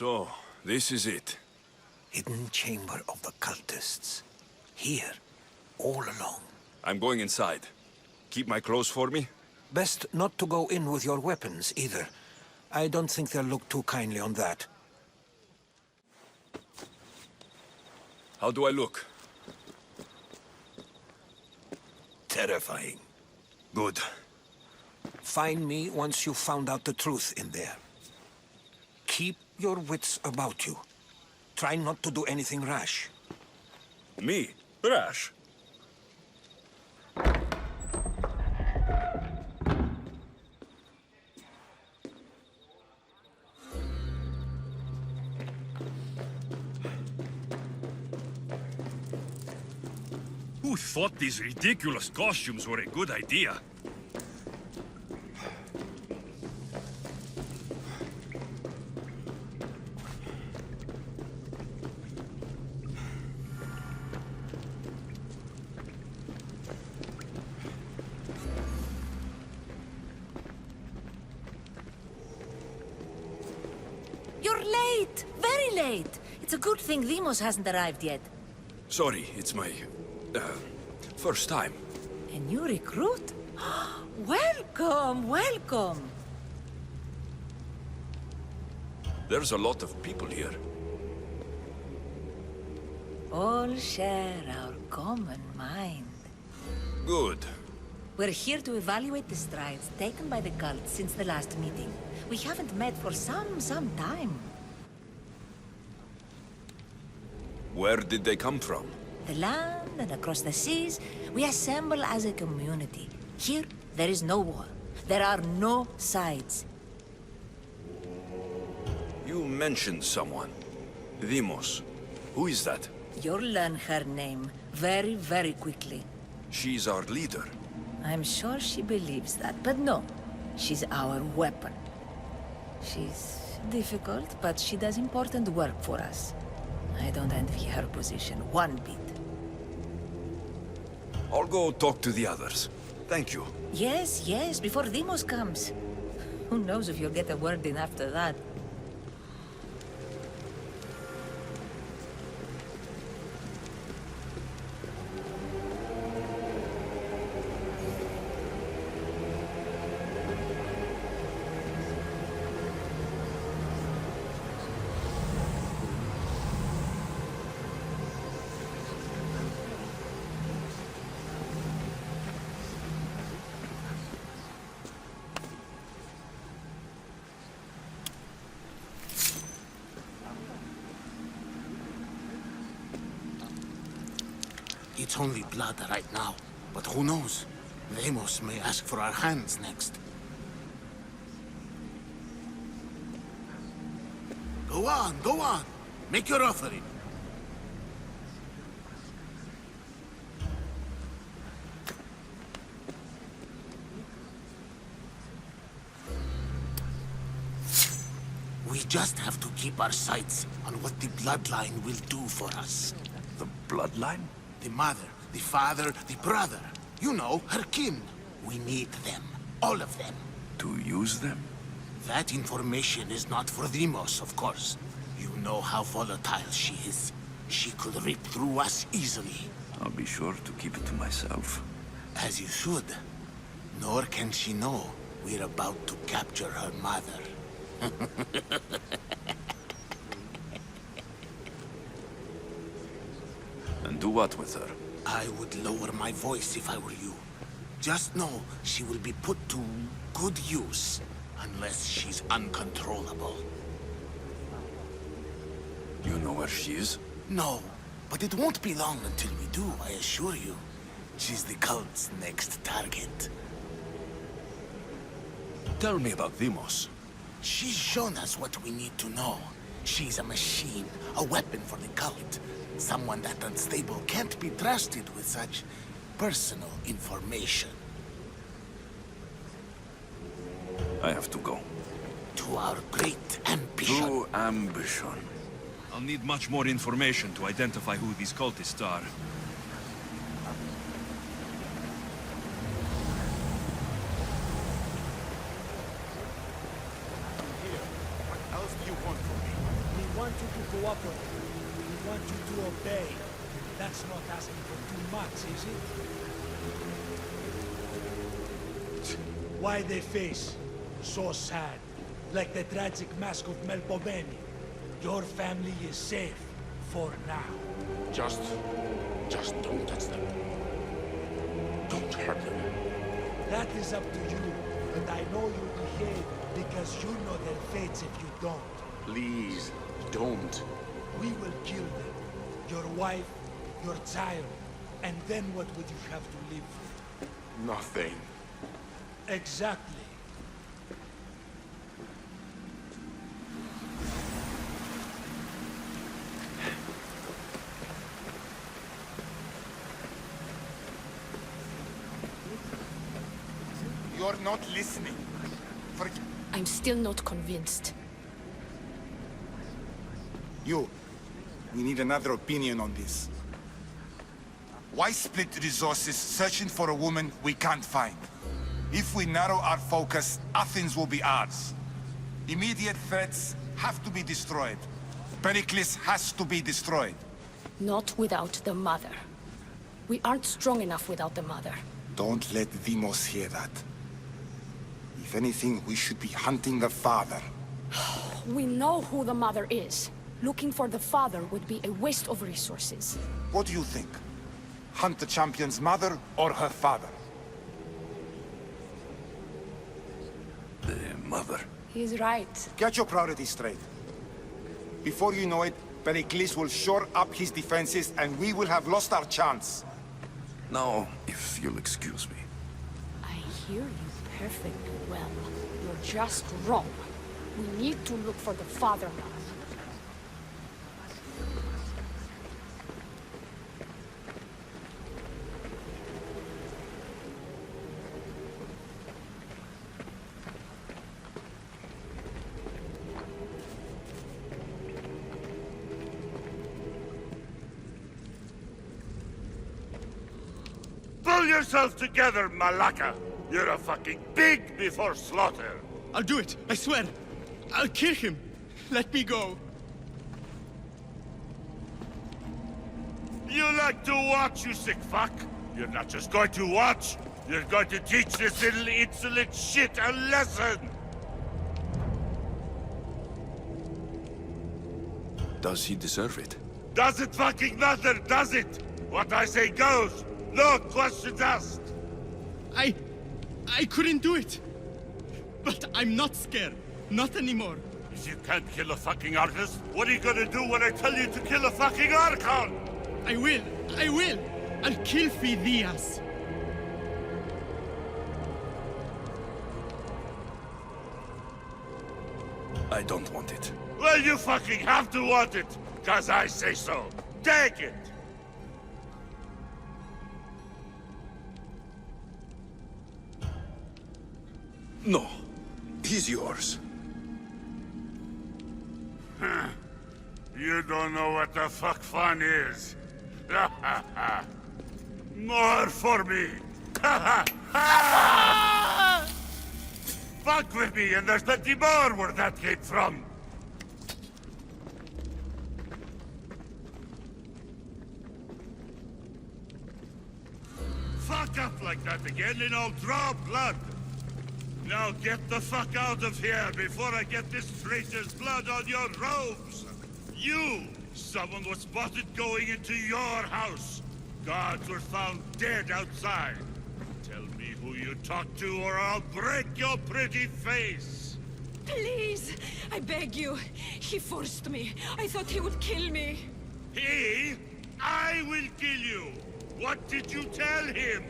So, this is it. Hidden chamber of the cultists. Here, all along. I'm going inside. Keep my clothes for me? Best not to go in with your weapons, either. I don't think they'll look too kindly on that. How do I look? Terrifying. Good. Find me once you've found out the truth in there. Keep your wits about you. Try not to do anything rash. Me? Rash? Who thought these ridiculous costumes were a good idea? You're late! Very late! It's a good thing Demos hasn't arrived yet. Sorry, it's my... first time. A new recruit? Welcome, welcome! There's a lot of people here. All share our common mind. Good. We're here to evaluate the strides taken by the cult since the last meeting. We haven't met for some time. Where did they come from? The land and across the seas, we assemble as a community. Here, there is no war. There are no sides. You mentioned someone. Demos. Who is that? You'll learn her name very, very quickly. She's our leader. I'm sure she believes that, but no. She's our weapon. She's difficult, but she does important work for us. I don't envy her position one bit. I'll go talk to the others. Thank you. Yes, yes, before Demos comes. Who knows if you'll get a word in after that. It's only blood right now, but who knows? Demos may ask for our hands next. Go on, go on. Make your offering. We just have to keep our sights on what the bloodline will do for us. The bloodline? The mother, the father, the brother. You know, her kin. We need them. All of them. To use them? That information is not for Demos, of course. You know how volatile she is. She could rip through us easily. I'll be sure to keep it to myself. As you should. Nor can she know we're about to capture her mother. And do what with her? I would lower my voice if I were you. Just know she will be put to good use, unless she's uncontrollable. You know where she is? No, but it won't be long until we do, I assure you. She's the cult's next target. Tell me about Demos. She's shown us what we need to know. She's a machine, a weapon for the cult. Someone that unstable can't be trusted with such personal information. I have to go. To our great ambition. To ambition. I'll need much more information to identify who these cultists are. cooperate. We want you to obey. That's not asking for too much, is it? Why they face so sad, like the tragic mask of Melpomene? Your family is safe for now. Just don't touch them. Don't hurt them. That is up to you, but I know you behave because you know their fates if you don't. Please, don't. We will kill them. Your wife, your child, and then what would you have to live with? Nothing. Exactly. You're not listening. I'm still not convinced. We need another opinion on this. Why split resources searching for a woman we can't find? If we narrow our focus, Athens will be ours. Immediate threats have to be destroyed. Pericles has to be destroyed. Not without the mother. We aren't strong enough without the mother. Don't let Deimos hear that. If anything, we should be hunting the father. We know who the mother is. Looking for the father would be a waste of resources. What do you think? Hunt the champion's mother or her father? The mother. He's right. Get your priorities straight. Before you know it, Pericles will shore up his defenses and we will have lost our chance. Now, if you'll excuse me. I hear you perfectly well. You're just wrong. We need to look for the father now. Pull yourself together, Malaka! You're a fucking pig before slaughter! I'll do it, I swear. I'll kill him. Let me go. You like to watch, you sick fuck? You're not just going to watch, you're going to teach this little insolent shit a lesson! Does he deserve it? Does it fucking matter, does it? What I say goes! No questions asked! I couldn't do it. But I'm not scared. Not anymore. If you can't kill a fucking artist, what are you gonna do when I tell you to kill a fucking Archon? I will. I'll kill Phidias. I don't want it. Well, you fucking have to want it, 'cause I say so. Take it! No. He's yours. You don't know what the fuck fun is. More for me. Fuck with me, and there's plenty more where that came from. Fuck up like that again, and I'll draw blood. Now get the fuck out of here before I get this traitor's blood on your robes! You! Someone was spotted going into your house. Guards were found dead outside. Tell me who you talked to or I'll break your pretty face! Please! I beg you! He forced me. I thought he would kill me. He? I will kill you! What did you tell him?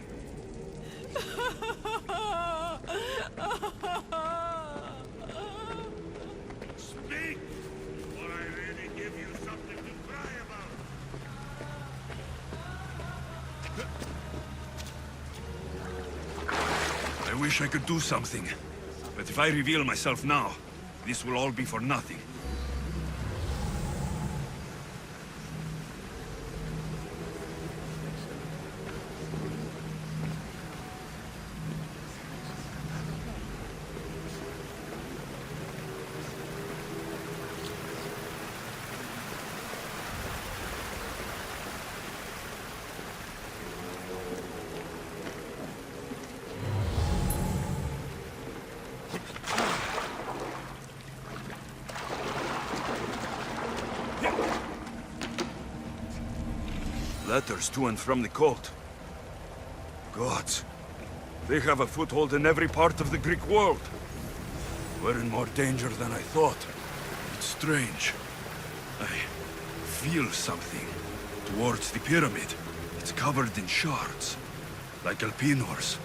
Speak! Or I really give you something to cry about! I wish I could do something. But if I reveal myself now, this will all be for nothing. Letters to and from the cult. Gods. They have a foothold in every part of the Greek world. We're in more danger than I thought. It's strange. I feel something towards the pyramid. It's covered in shards, like Alpinors.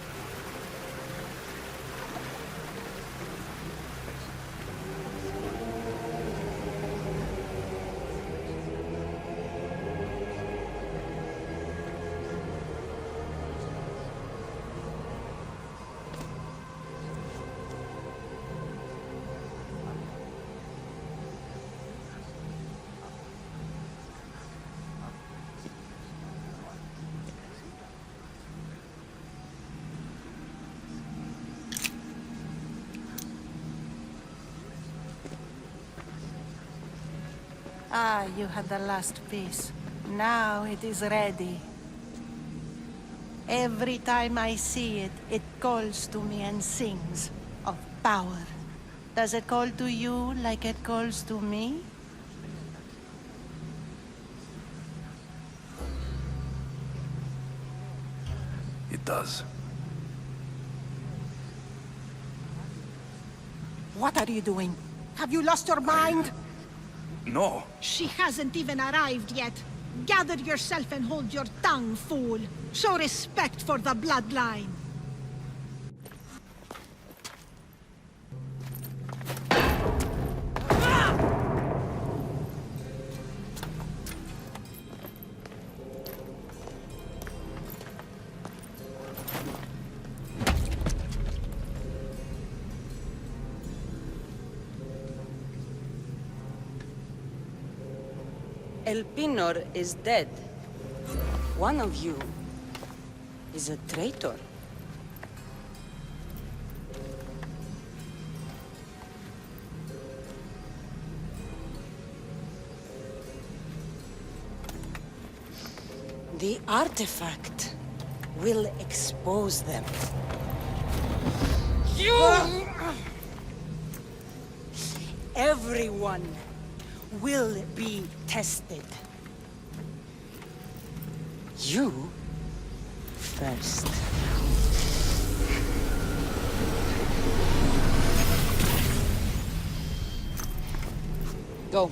Ah, you had the last piece. Now it is ready. Every time I see it, it calls to me and sings of power. Does it call to you like it calls to me? It does. What are you doing? Have you lost your mind? No. She hasn't even arrived yet. Gather yourself and hold your tongue, fool. Show respect for the bloodline. Elpinor is dead. One of you is a traitor. The artifact will expose them. You! Everyone will be tested. You first. Go.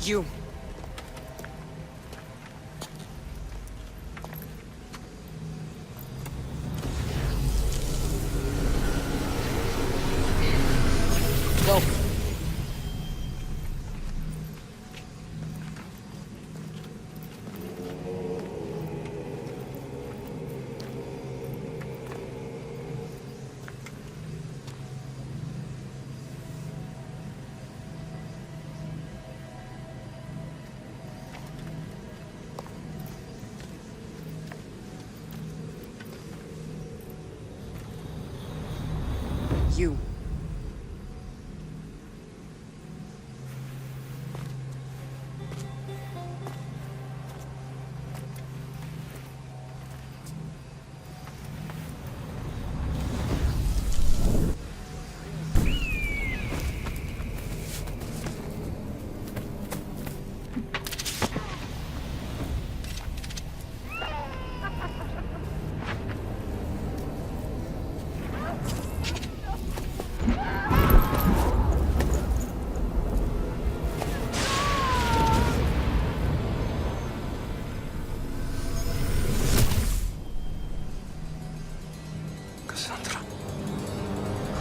You. Go. You.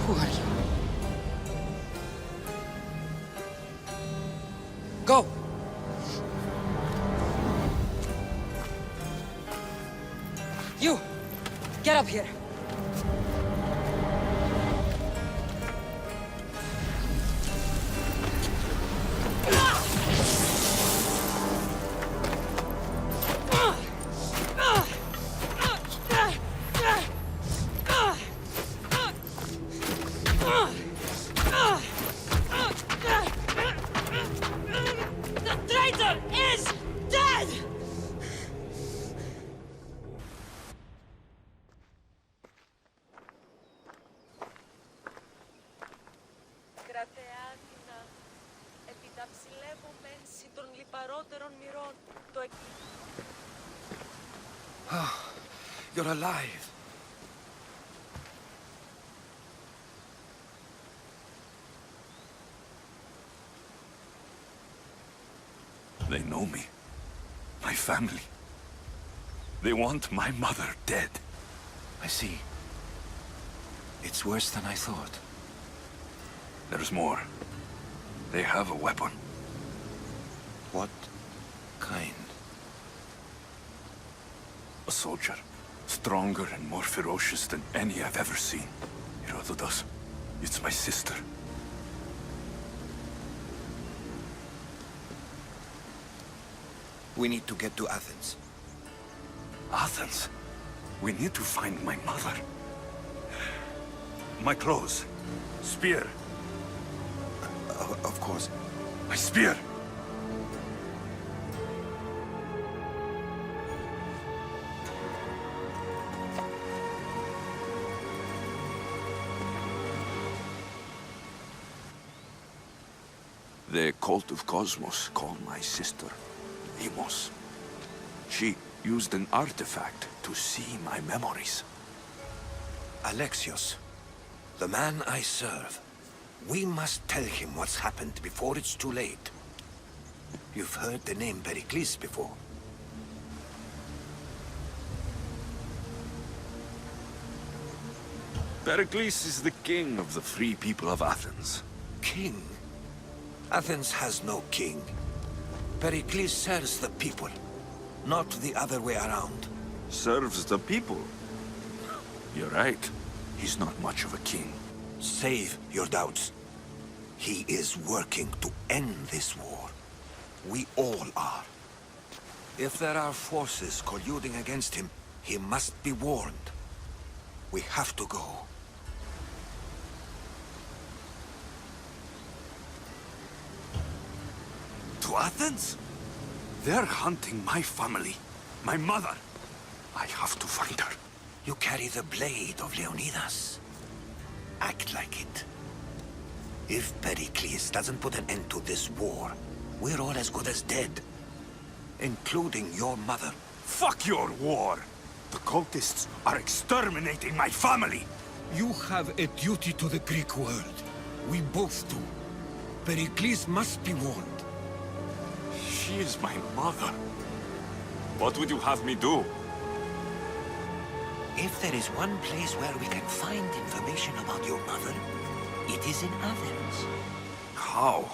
Who are you? Go! You! Get up here! You're alive. They know me. My family. They want my mother dead. I see. It's worse than I thought. There's more. They have a weapon. What kind? A soldier. Stronger and more ferocious than any I've ever seen. Herodotus. It's my sister. We need to get to Athens. Athens? We need to find my mother. My clothes. Spear. Of course. My spear! The cult of Cosmos called my sister Deimos. She used an artifact to see my memories. Alexios, the man I serve. We must tell him what's happened before it's too late. You've heard the name Pericles before. Pericles is the king of the free people of Athens. King? Athens has no king. Pericles serves the people, not the other way around. Serves the people? You're right. He's not much of a king. Save your doubts. He is working to end this war. We all are. If there are forces colluding against him, he must be warned. We have to go. To Athens? They're hunting my family, my mother. I have to find her. You carry the blade of Leonidas. Act like it. If Pericles doesn't put an end to this war, we're all as good as dead. Including your mother. Fuck your war! The cultists are exterminating my family! You have a duty to the Greek world. We both do. Pericles must be warned. She is my mother. What would you have me do? If there is one place where we can find information about your mother, it is in Athens. How?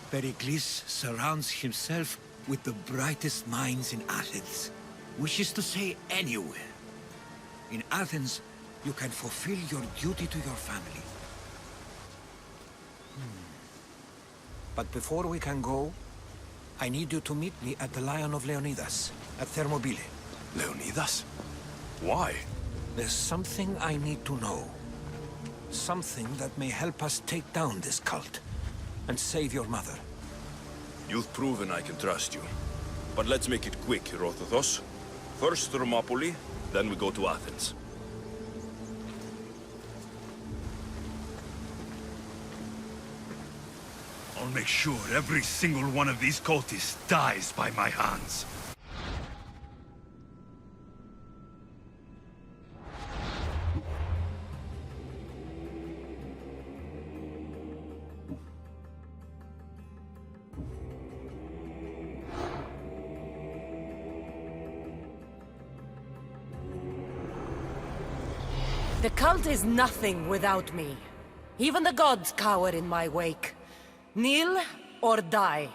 Pericles surrounds himself with the brightest minds in Athens. Wishes to say anywhere. In Athens, you can fulfill your duty to your family. But before we can go, I need you to meet me at the Lion of Leonidas, at Thermopylae. Leonidas? Why? There's something I need to know. Something that may help us take down this cult and save your mother. You've proven I can trust you. But let's make it quick, Herodotus. First Thermopylae, then we go to Athens. I'll make sure every single one of these cultists dies by my hands. The cult is nothing without me. Even the gods cower in my wake. Kneel or die.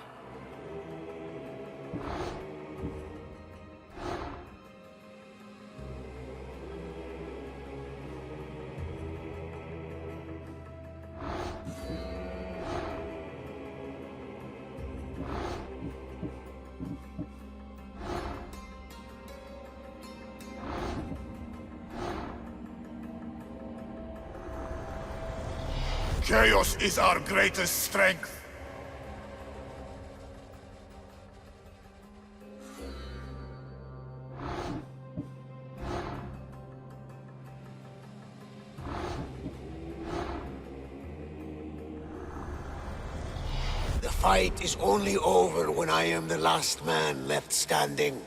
Chaos is our greatest strength. fight is only over when I am the last man left standing.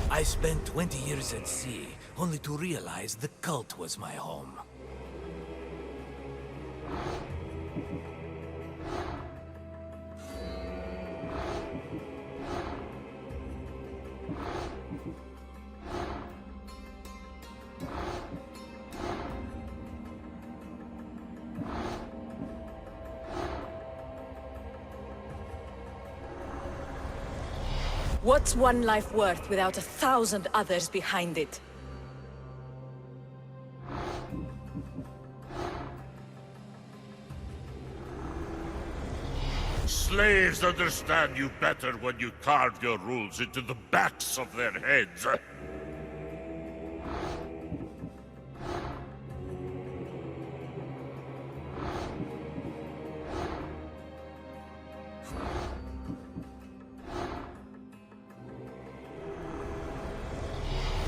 I spent 20 years at sea, only to realize the cult was my home. What's one life worth without 1,000 others behind it? Slaves understand you better when you carve your rules into the backs of their heads.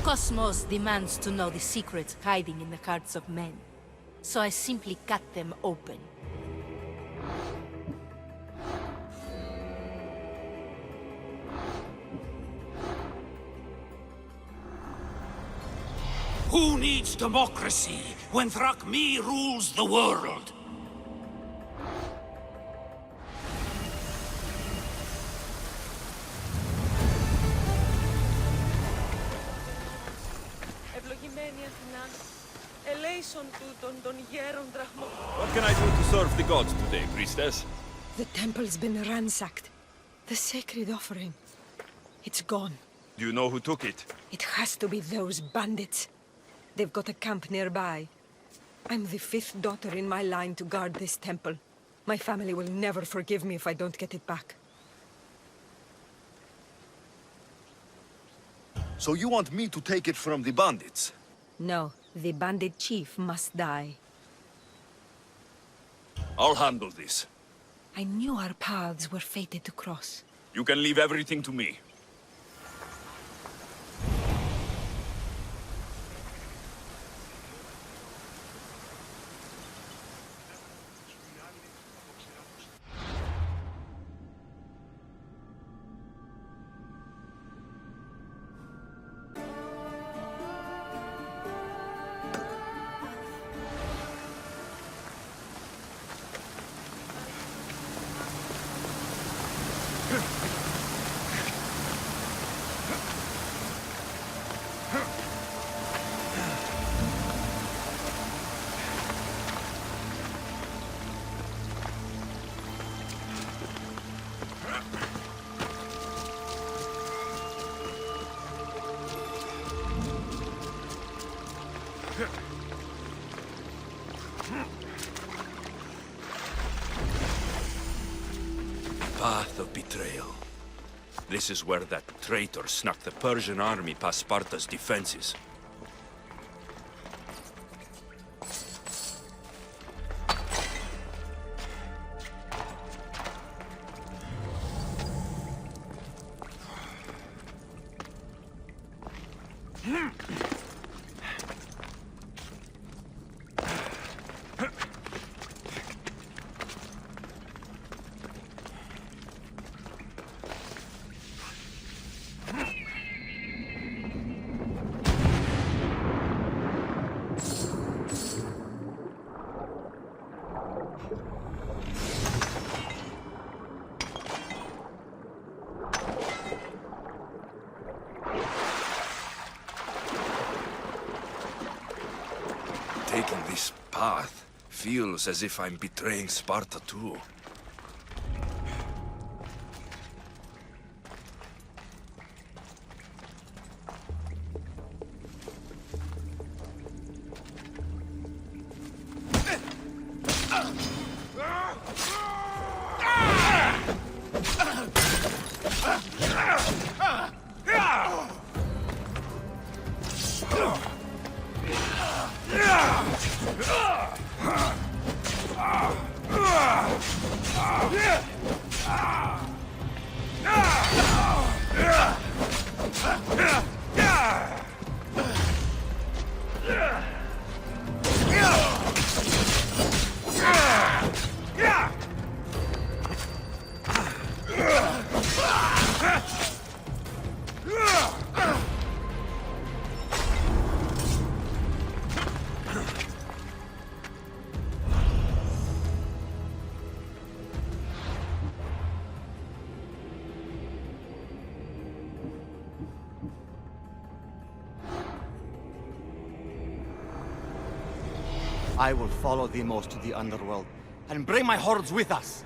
Cosmos demands to know the secrets hiding in the hearts of men, so I simply cut them open. Who needs democracy when Δρακμή rules the world? What can I do to serve the gods today, priestess? The temple's been ransacked. The sacred offering. It's gone. Do you know who took it? It has to be those bandits. They've got a camp nearby. I'm the 5th daughter in my line to guard this temple. My family will never forgive me if I don't get it back. So you want me to take it from the bandits? No, the bandit chief must die. I'll handle this. I knew our paths were fated to cross. You can leave everything to me. Path of betrayal. This is where that traitor snuck the Persian army past Sparta's defenses. Taking this path feels as if I'm betraying Sparta too. I will follow the Emos to the underworld and bring my hordes with us.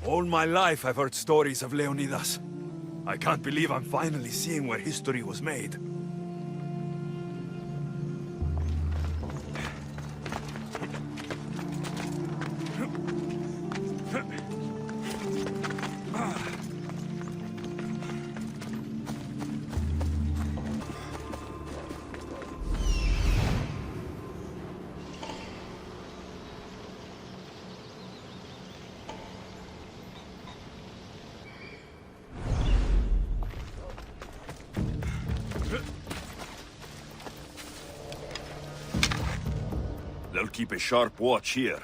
All my life I've heard stories of Leonidas. I can't believe I'm finally seeing where history was made. They'll keep a sharp watch here.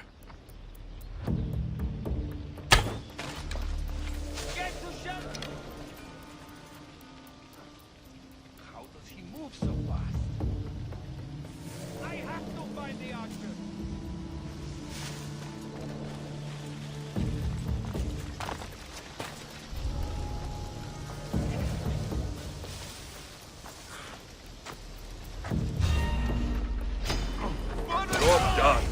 How does he move so fast? I have to find the archer. Job done.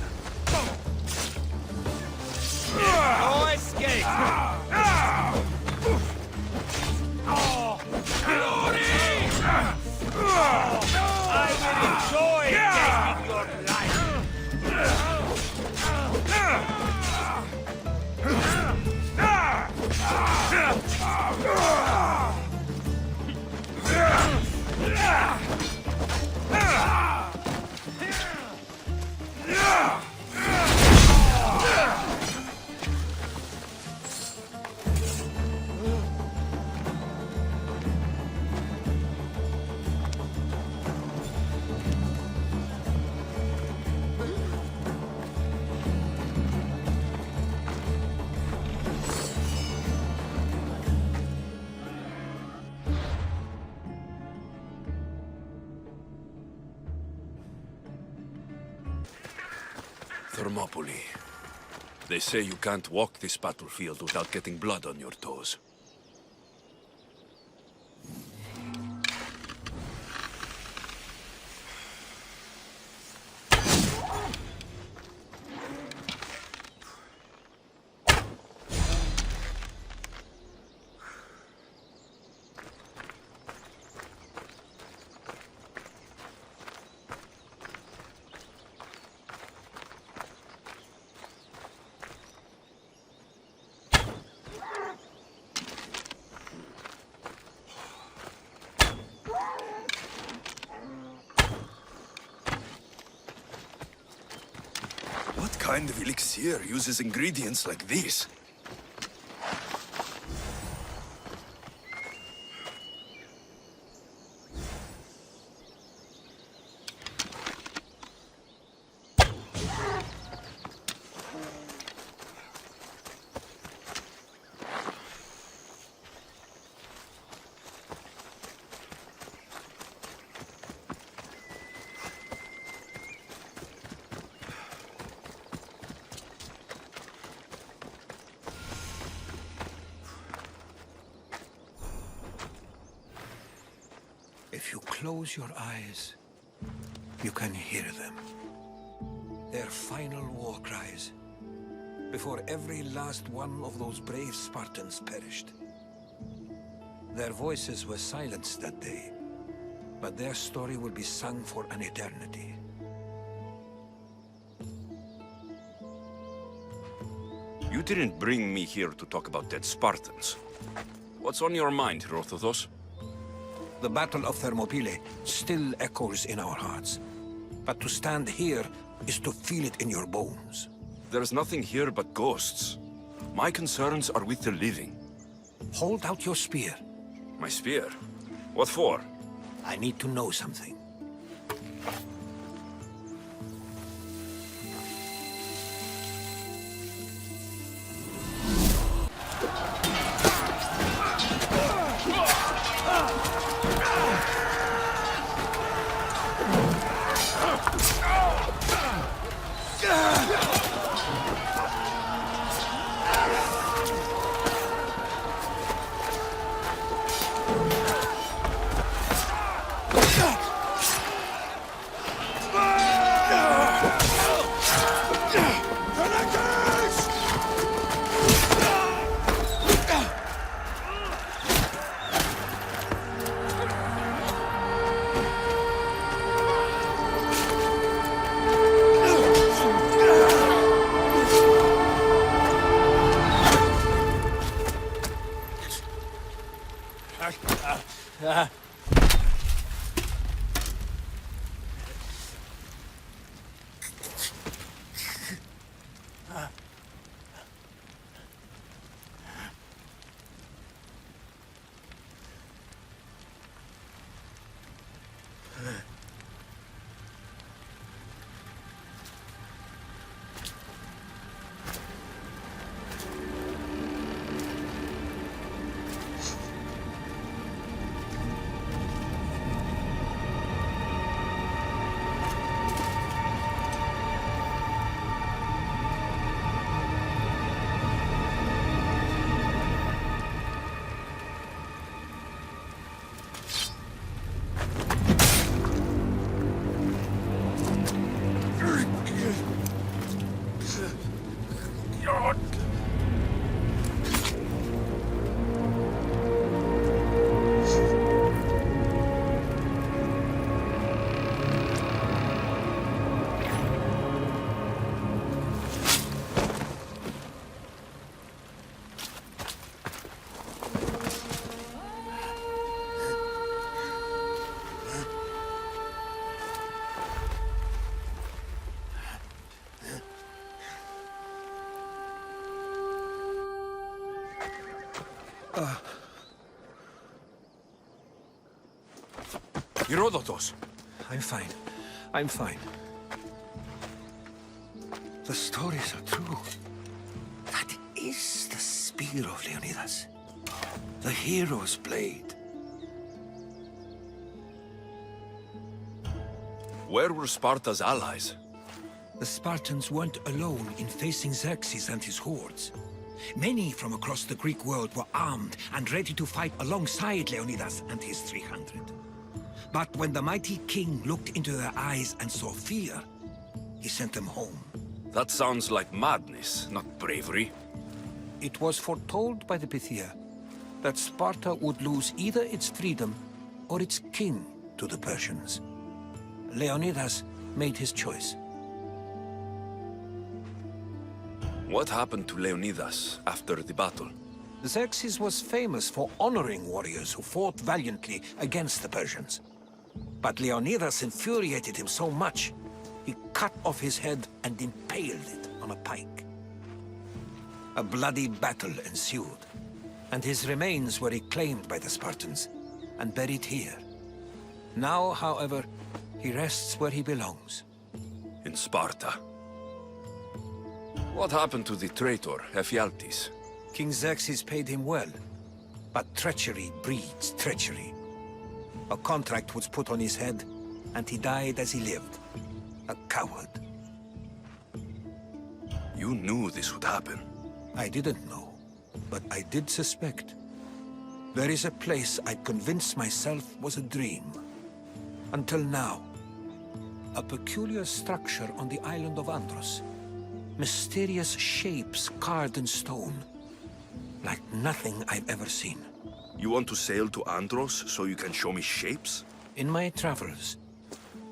Thermopylae. They say you can't walk this battlefield without getting blood on your toes. What kind of elixir uses ingredients like these? If you close your eyes, you can hear them. Their final war cries, before every last one of those brave Spartans perished. Their voices were silenced that day, but their story will be sung for an eternity. You didn't bring me here to talk about dead Spartans. What's on your mind, Herodotus? The Battle of Thermopylae still echoes in our hearts. But to stand here is to feel it in your bones. There's nothing here but ghosts. My concerns are with the living. Hold out your spear. My spear? What for? I need to know something. Herodotus! I'm fine. I'm fine. The stories are true. That is the spear of Leonidas. The hero's blade. Where were Sparta's allies? The Spartans weren't alone in facing Xerxes and his hordes. Many from across the Greek world were armed and ready to fight alongside Leonidas and his 300. But when the mighty king looked into their eyes and saw fear, he sent them home. That sounds like madness, not bravery. It was foretold by the Pythia that Sparta would lose either its freedom or its king to the Persians. Leonidas made his choice. What happened to Leonidas after the battle? Xerxes was famous for honoring warriors who fought valiantly against the Persians. But Leonidas infuriated him so much, he cut off his head and impaled it on a pike. A bloody battle ensued, and his remains were reclaimed by the Spartans and buried here. Now, however, he rests where he belongs. In Sparta. What happened to the traitor, Ephialtes? King Xerxes paid him well, but treachery breeds treachery. A contract was put on his head, and he died as he lived. A coward. You knew this would happen. I didn't know, but I did suspect. There is a place I'd convinced myself was a dream. Until now. A peculiar structure on the island of Andros. Mysterious shapes carved in stone. Like nothing I've ever seen. You want to sail to Andros so you can show me shapes? In my travels,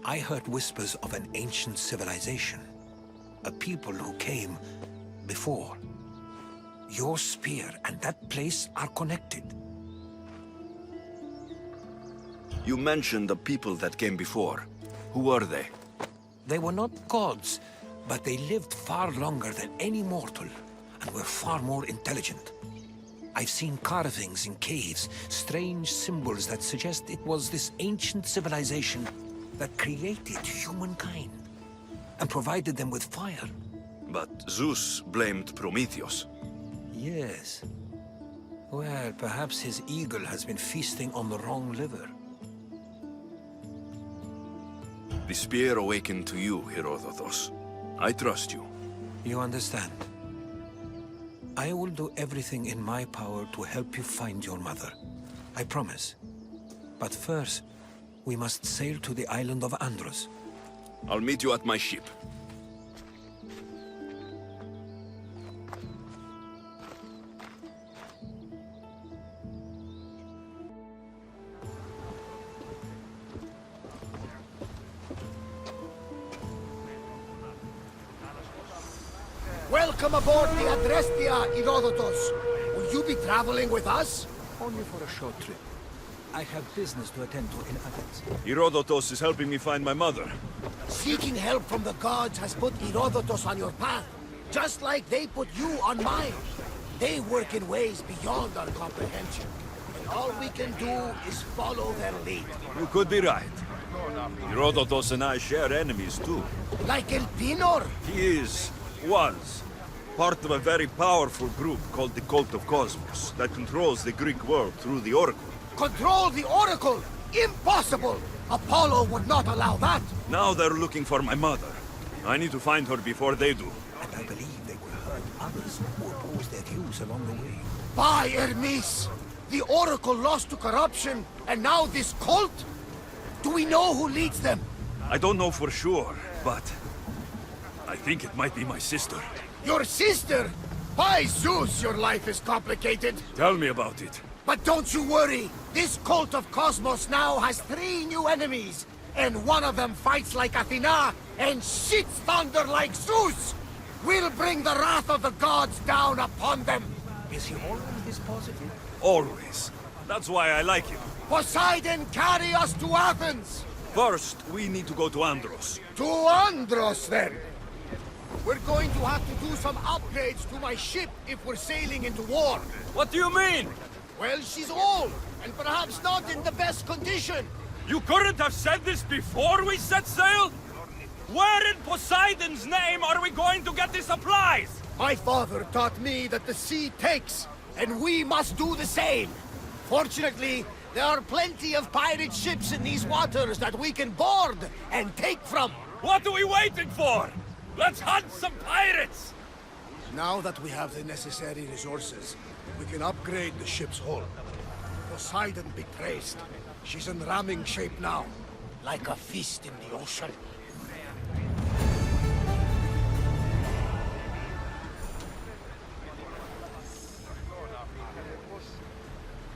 I heard whispers of an ancient civilization. A people who came before. Your spear and that place are connected. You mentioned the people that came before. Who were they? They were not gods, but they lived far longer than any mortal, and were far more intelligent. I've seen carvings in caves, strange symbols that suggest it was this ancient civilization that created humankind, and provided them with fire. But Zeus blamed Prometheus. Yes. Well, perhaps his eagle has been feasting on the wrong liver. The spear awakened to you, Herodotus. I trust you. You understand. I will do everything in my power to help you find your mother. I promise. But first, we must sail to the island of Andros. I'll meet you at my ship. Welcome aboard the Adrestia, Herodotus. Will you be traveling with us? Only for a short trip. I have business to attend to in Athens. Herodotus is helping me find my mother. Seeking help from the gods has put Herodotus on your path, just like they put you on mine. They work in ways beyond our comprehension, and all we can do is follow their lead. You could be right. Herodotus and I share enemies too. Like Elpinor? He was part of a very powerful group called the Cult of Cosmos that controls the Greek world through the Oracle. Control the Oracle? Impossible! Apollo would not allow that! Now they're looking for my mother. I need to find her before they do. And I believe they will hurt others who oppose their views along the way. By Hermes! The Oracle lost to corruption, and now this cult? Do we know who leads them? I don't know for sure, but I think it might be my sister. Your sister? By Zeus, your life is complicated. Tell me about it. But don't you worry. This cult of Cosmos now has 3 new enemies. And one of them fights like Athena and shits thunder like Zeus. We'll bring the wrath of the gods down upon them. Is he always this positive? Always. That's why I like him. Poseidon, carry us to Athens! First, we need to go to Andros. To Andros, then! We're going to have to do some upgrades to my ship if we're sailing into war. What do you mean? Well, she's old, and perhaps not in the best condition. You couldn't have said this before we set sail? Where in Poseidon's name are we going to get the supplies? My father taught me that the sea takes, and we must do the same. Fortunately, there are plenty of pirate ships in these waters that we can board and take from. What are we waiting for? Let's hunt some pirates! Now that we have the necessary resources, we can upgrade the ship's hull. Poseidon be praised. She's in ramming shape now, like a feast in the ocean.